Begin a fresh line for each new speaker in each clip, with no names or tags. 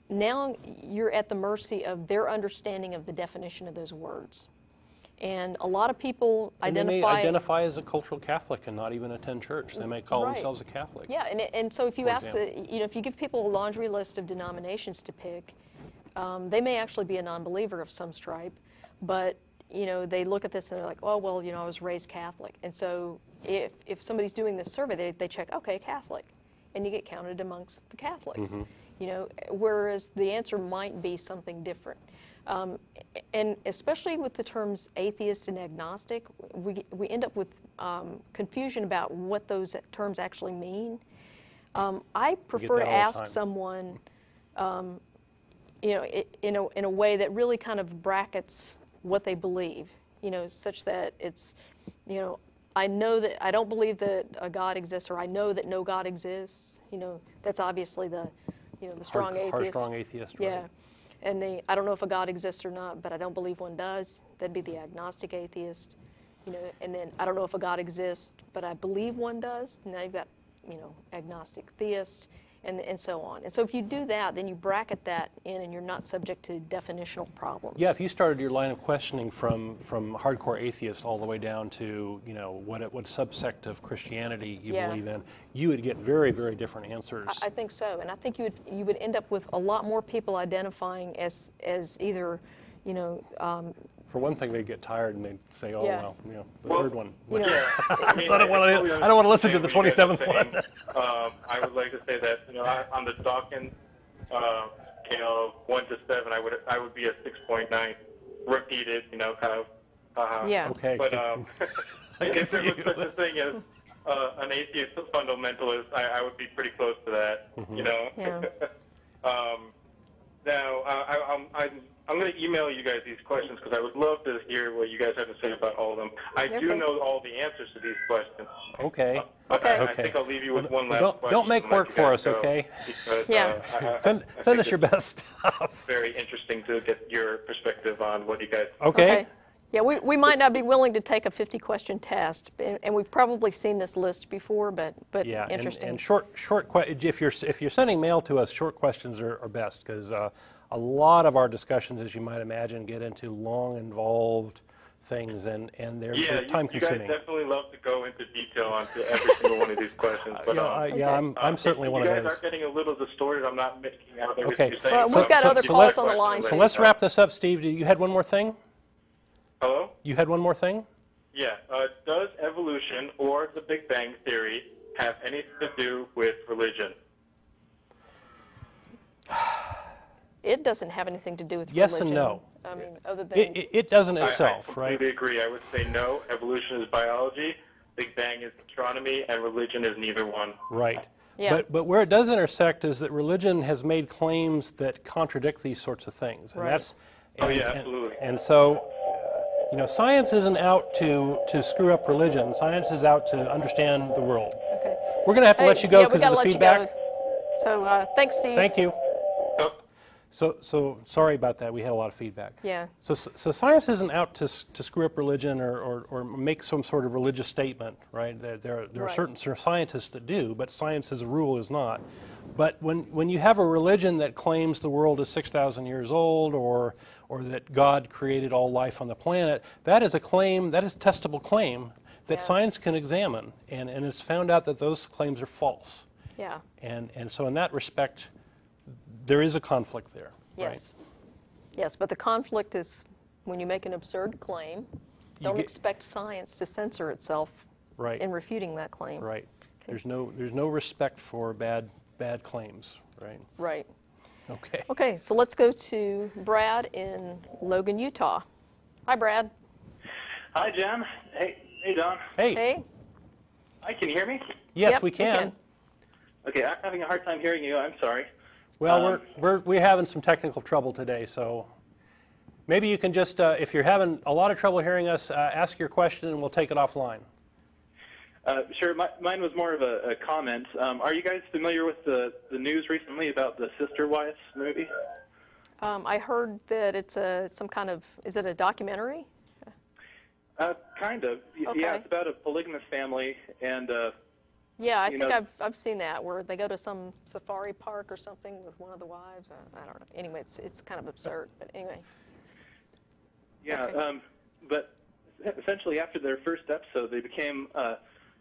now you're at the mercy of their understanding of the definition of those words. And a lot of people
They may identify as a cultural Catholic and not even attend church. They may call themselves a Catholic.
Yeah, and so if you ask if you give people a laundry list of denominations to pick, they may actually be a non-believer of some stripe, but they look at this and they're like, oh well, I was raised Catholic, and so if somebody's doing this survey, they check, okay, Catholic, and you get counted amongst the Catholics. Whereas the answer might be something different. And especially with the terms atheist and agnostic, we end up with confusion about what those terms actually mean. I prefer to ask someone, in a way that really kind of brackets what they believe, such that it's, I know that I don't believe that a God exists, or I know that no God exists. That's obviously the strong atheist.
Strong atheist, right?
Yeah. And I don't know if a God exists or not, but I don't believe one does. That'd be the agnostic atheist. And then I don't know if a God exists, but I believe one does. Now you've got, agnostic theist, and so on. And so if you do that, then you bracket that in, and you're not subject to definitional problems.
Yeah, if you started your line of questioning from hardcore atheist all the way down to what subsect of Christianity you believe in, you would get very, very different answers.
I think so, and I think you would end up with a lot more people identifying as either
for one thing, they'd get tired and they'd say, "Oh, well, the third one."
I
don't want to listen to the 27th one.
I would like to say that on the Dawkins scale of 1 to 7, I would be a 6.9, repeated, kind of.
Okay.
But if there was such a thing as an atheist fundamentalist, I would be pretty close to that. Now, I'm going to email you guys these questions because I would love to hear what you guys have to say about all of them. I do know all the answers to these questions.
Okay.
I think I'll leave you with one last question.
Don't make work for us, okay?
Because,
send us your best stuff.
Very interesting to get your perspective on what you guys.
Okay.
Yeah, we might not be willing to take a 50-question test, and we've probably seen this list before, but
yeah,
interesting.
And short if you're sending mail to us, short questions are best, because a lot of our discussions, as you might imagine, get into long, involved things, and they're time-consuming.
You guys definitely love to go into detail onto every single one of these questions. But,
I'm certainly one of those.
You guys are getting a little distorted. I'm not making out everything
Okay.
you're saying.
Well, we've got other calls on the line.
So let's wrap this up, Steve. You had one more thing?
Hello?
You had one more thing?
Yeah. Does evolution or the Big Bang Theory have anything to do with religion?
It doesn't have anything to do with religion.
Yes and no.
I mean, other than
it doesn't itself,
I completely agree. I would say no. Evolution is biology, Big Bang is astronomy, and religion is neither one.
Right.
Yeah.
But where it does intersect is that religion has made claims that contradict these sorts of things, and
absolutely.
And so, science isn't out to screw up religion. Science is out to understand the world.
Okay.
We're going to have to let you go because of the feedback.
So thanks, Steve.
Thank you. So sorry about that. We had a lot of feedback.
Yeah.
So science isn't out to screw up religion or make some sort of religious statement, right? There are certain scientists that do, but science as a rule is not. But when you have a religion that claims the world is 6,000 years old, or that God created all life on the planet, that is a claim, that is a testable claim that science can examine, and it's found out that those claims are false.
Yeah.
And so in that respect, there is a conflict there.
Yes.
Right?
Yes, but the conflict is when you make an absurd claim, don't expect science to censor itself in refuting that claim.
Right. Okay. There's no respect for bad claims, right?
Right.
Okay.
Okay, so let's go to Brad in Logan, Utah. Hi, Brad.
Hi, Jen. Hey, Don.
Hey.
Hey.
Hi, can you hear me?
Yes,
Yep,
we can.
Okay, I'm having a hard time hearing you. I'm sorry.
Well, we're having some technical trouble today, so maybe you can just, if you're having a lot of trouble hearing us, ask your question and we'll take it offline.
Sure. Mine was more of a comment. Are you guys familiar with the news recently about the Sister Wives movie?
I heard that it's some kind of, is it a documentary?
Kind of.
Okay.
Yeah, it's about a polygamous family, and
Yeah, I
you
think
know,
I've seen that where they go to some safari park or something with one of the wives. I don't know. Anyway, it's kind of absurd. But anyway.
yeah.
Okay.
But essentially, after their first episode, they became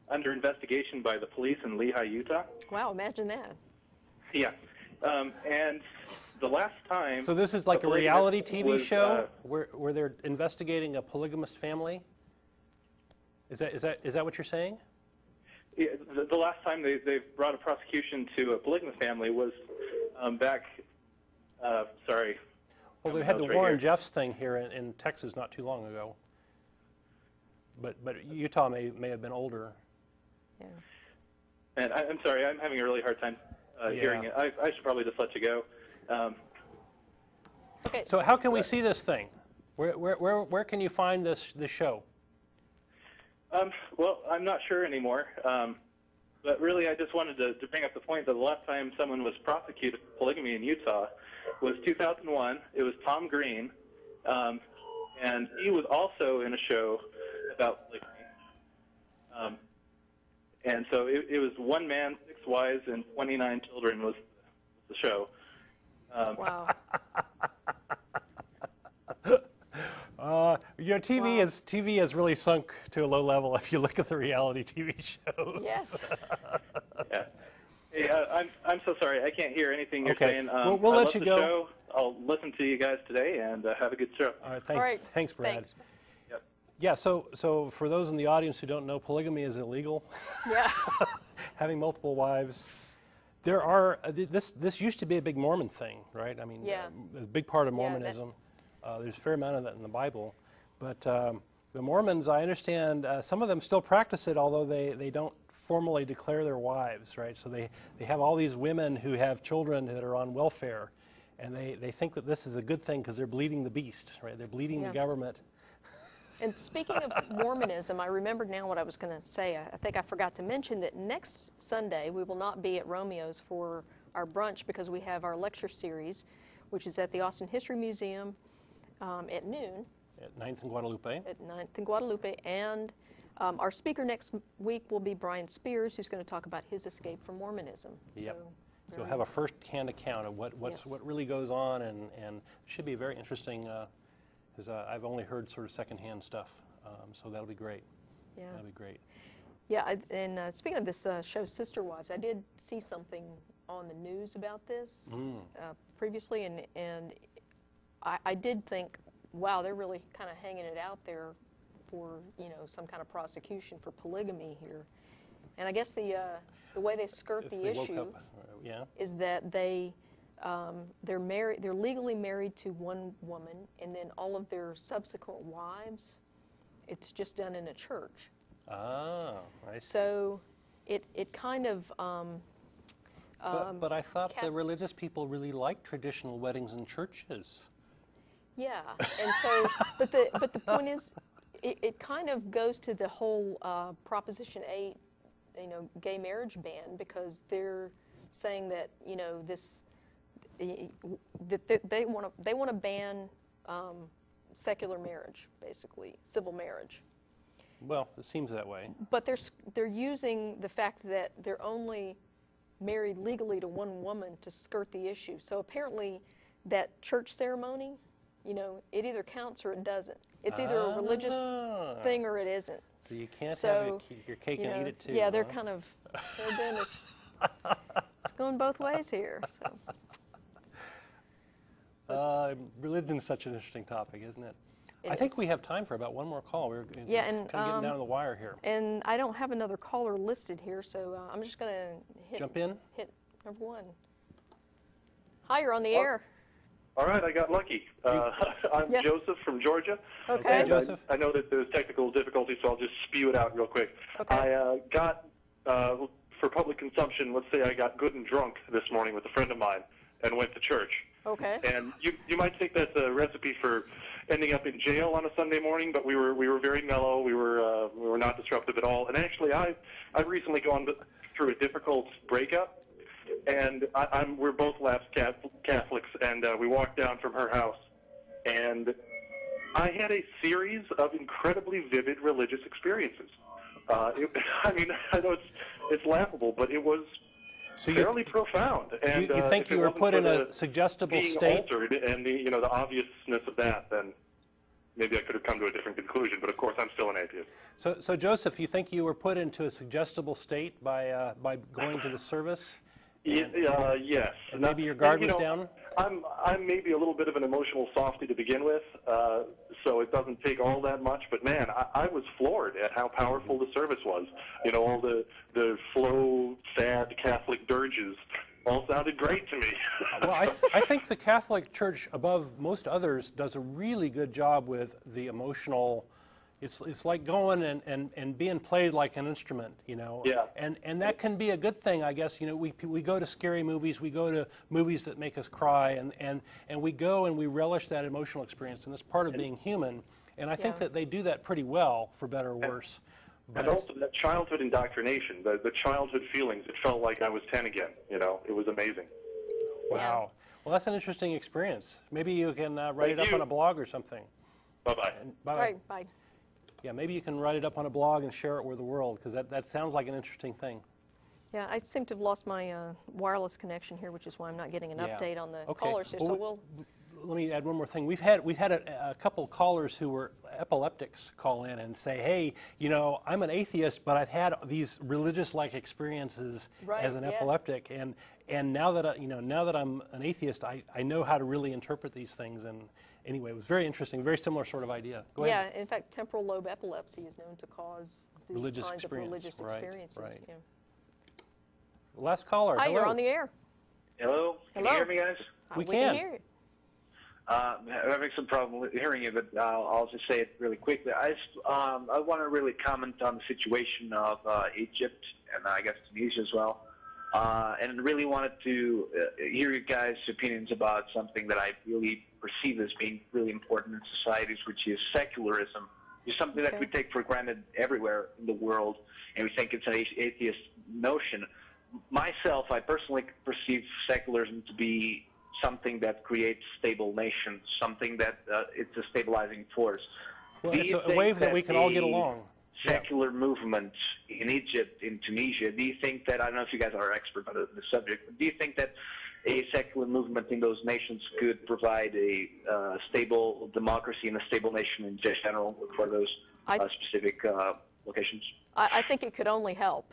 under investigation by the police in Lehi, Utah.
Wow, imagine that.
Yeah. And the last time.
So this is like a
polygamist
reality TV
was,
show where they're investigating a polygamous family? Is that what you're saying?
Yeah, the last time they brought a prosecution to a polygamous family was back. Sorry.
Well, they had the Warren Jeffs thing here in Texas not too long ago. But Utah may have been older.
Yeah.
And I'm sorry, I'm having a really hard time hearing it. I should probably just let you go.
Okay.
So how can we see this thing? Where can you find this show?
Well, I'm not sure anymore. But really, I just wanted to bring up the point that the last time someone was prosecuted for polygamy in Utah was 2001. It was Tom Green, and he was also in a show about polygamy. And so it was one man, 6 wives, and 29 children was the show.
Wow.
TV has really sunk to a low level if you look at the reality TV shows.
Yes.
Yeah. Hey, I'm so sorry. I can't hear anything you're
Okay.
saying.
We'll
I
let
love
you
the
go.
show. I'll listen to you guys today, and have a good show.
All right.
All right.
Thanks, Brad.
Thanks.
Yep.
Yeah. So for those in the audience who don't know, polygamy is illegal.
Yeah.
Having multiple wives. There are this used to be a big Mormon thing, right? I mean,
Yeah.
a big part of
Yeah,
Mormonism. There's a fair amount of that in the Bible, but the Mormons, I understand, some of them still practice it, although they don't formally declare their wives, right? So they have all these women who have children that are on welfare, and they think that this is a good thing because they're bleeding the beast, right? They're bleeding the government.
And speaking of Mormonism, I remembered now what I was going to say. I think I forgot to mention that next Sunday we will not be at Romeo's for our brunch because we have our lecture series, which is at the Austin History Museum at noon.
At 9th and Guadalupe.
At 9th and Guadalupe. And our speaker next week will be Brian Spears, who's going to talk about his escape from Mormonism.
Yep. So we'll have a first-hand account of what really goes on, and it should be very interesting. Because I've only heard sort of secondhand stuff, so that'll be great.
Yeah.
That'll be great.
Yeah, and speaking of this show, Sister Wives, I did see something on the news about this previously, and I did think, wow, they're really kind of hanging it out there for some kind of prosecution for polygamy here. And I guess the way they skirt the issue is that they're married. They're legally married to one woman, and then all of their subsequent wives, it's just done in a church.
Ah, I see.
So it kind of.
But I thought the religious people really like traditional weddings in churches.
Yeah, and so, but the point is, it kind of goes to the whole Proposition 8, gay marriage ban, because they're saying that that they want to ban secular marriage, basically civil marriage.
Well, it seems that way.
But they're using the fact that they're only married legally to one woman to skirt the issue. So apparently, that church ceremony, it either counts or it doesn't. It's either a religious thing or it isn't.
So you can't have your cake and eat it too.
Yeah, they're kind of they're doing this. It's going both ways here. So.
Religion is such an interesting topic, isn't it? I think we have time for about one more call. We're kind of getting down to the wire here.
And I don't have another caller listed here, so I'm just going to
jump in.
Hit number one. Hi, you're on the air.
All right, I got lucky. I'm Joseph from Georgia.
Okay,
Joseph.
I know that there's technical difficulties, so I'll just spew it out real quick.
Okay.
I got, for public consumption, let's say I got good and drunk this morning with a friend of mine and went to church.
Okay.
And you might think that's a recipe for ending up in jail on a Sunday morning, but we were very mellow. We were not disruptive at all. And actually, I've recently gone through a difficult breakup. And we're both lapsed Catholics, and we walked down from her house, and I had a series of incredibly vivid religious experiences. I mean, I know it's laughable, but it was fairly profound. And
you think you were put in a suggestible
being
state?
altered and the obviousness of that, then maybe I could have come to a different conclusion. But of course, I'm still an atheist.
So Joseph, you think you were put into a suggestible state by going to the service?
Yes.
And maybe your guard was down?
I'm maybe a little bit of an emotional softy to begin with, so it doesn't take all that much. But man, I was floored at how powerful the service was. All the slow, sad Catholic dirges all sounded great to me.
Well, I think the Catholic Church, above most others, does a really good job with the emotional. It's like going and being played like an instrument,
Yeah.
And that can be a good thing, I guess. We go to scary movies, we go to movies that make us cry, and we go and we relish that emotional experience, and it's part of being human. And I think that they do that pretty well, for better or worse.
And also that childhood indoctrination, the childhood feelings. It felt like I was 10 again. It was amazing.
Wow. Well, that's an interesting experience. Maybe you can write it up on a blog or something.
Bye-bye.
Bye.
All right, bye.
Yeah, maybe you can write it up on a blog and share it with the world, because that sounds like an interesting thing.
Yeah, I seem to have lost my wireless connection here, which is why I'm not getting an update on the callers here.
Well, let me add one more thing. We've had a couple callers who were epileptics call in and say, "Hey, I'm an atheist, but I've had these religious-like experiences as an epileptic, and now that I'm an atheist, I know how to really interpret these things." And anyway, it was very interesting, very similar sort of idea. Go ahead.
Yeah, in fact, temporal lobe epilepsy is known to cause these kinds of religious experiences.
Right.
Yeah.
Last caller.
Hi,
hello.
you're on the air.
Hello? Can you hear me, guys?
We
can hear you.
I'm having some problem hearing you, but I'll just say it really quickly. I want to really comment on the situation of Egypt and I guess Tunisia as well. And really wanted to hear you guys' opinions about something that I really perceive as being really important in societies, which is secularism. It's something that we take for granted everywhere in the world, and we think it's an atheist notion. Myself, I personally perceive secularism to be something that creates stable nations, something that it's a stabilizing force.
Well, it's a way that we can all get along.
Secular movement in Egypt, in Tunisia, do you think that, I don't know if you guys are expert on the subject, but do you think that a secular movement in those nations could provide a stable democracy and a stable nation in general for those specific locations?
I think it could only help.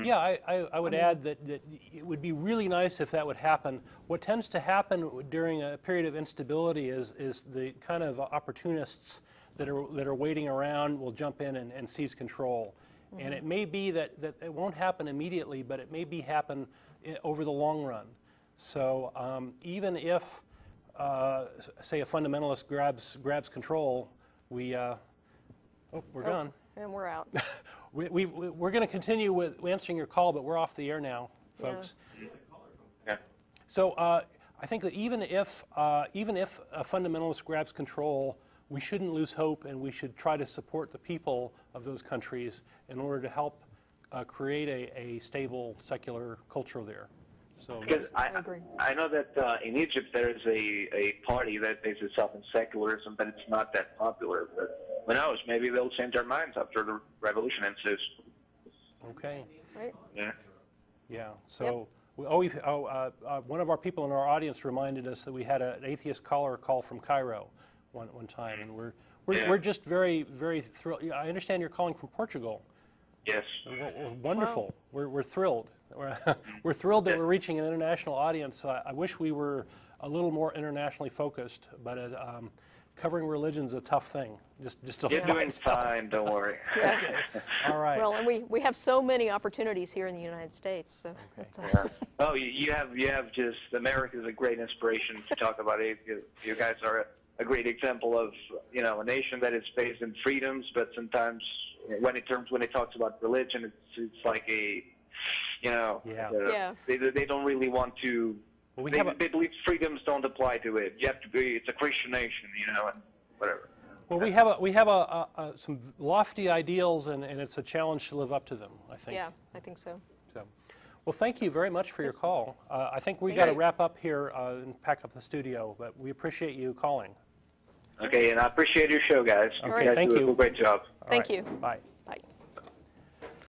Yeah, I would add that it would be really nice if that would happen. What tends to happen during a period of instability is the kind of opportunists that are waiting around will jump in and seize control. Mm-hmm. And it may be that it won't happen immediately, but it may happen over the long run. So even if, say, a fundamentalist grabs control, we're gone.
And we're out.
We're going to continue with answering your call, but we're off the air now, folks.
Yeah.
So I think that even if a fundamentalist grabs control, we shouldn't lose hope, and we should try to support the people of those countries in order to help create a stable secular culture there. So
because I know that in Egypt there is a party that bases itself in secularism, but it's not that popular. But who knows? Maybe they'll change their minds after the revolution ensues.
Okay.
Right.
Yeah.
Yeah. So one of our people in our audience reminded us that we had an atheist caller call from Cairo one time, and we're just very, very thrilled. I understand you're calling from Portugal.
Yes.
Wonderful.
Wow.
We're thrilled. We're thrilled that we're reaching an international audience. I wish we were a little more internationally focused, but covering religion is a tough thing. Just
You're doing fine, don't worry.
Yeah.
All right.
Well, and we have so many opportunities here in the United States. So
Oh, you have just, America is a great inspiration to talk about it. You guys are a great example of a nation that is based in freedoms, but sometimes when it talks about religion, it's like a they don't really want to.
Well,
they believe freedoms don't apply to it. You have to be. It's a Christian nation, and whatever.
Well, we have some lofty ideals, and it's a challenge to live up to them, I think.
Yeah, I think so.
Well, thank you very much for your call. I think we got to wrap up here and pack up the studio, but we appreciate you calling.
Okay, and I appreciate your show, guys.
Okay,
you guys
thank
do
you.
a great job.
Thank you.
Bye.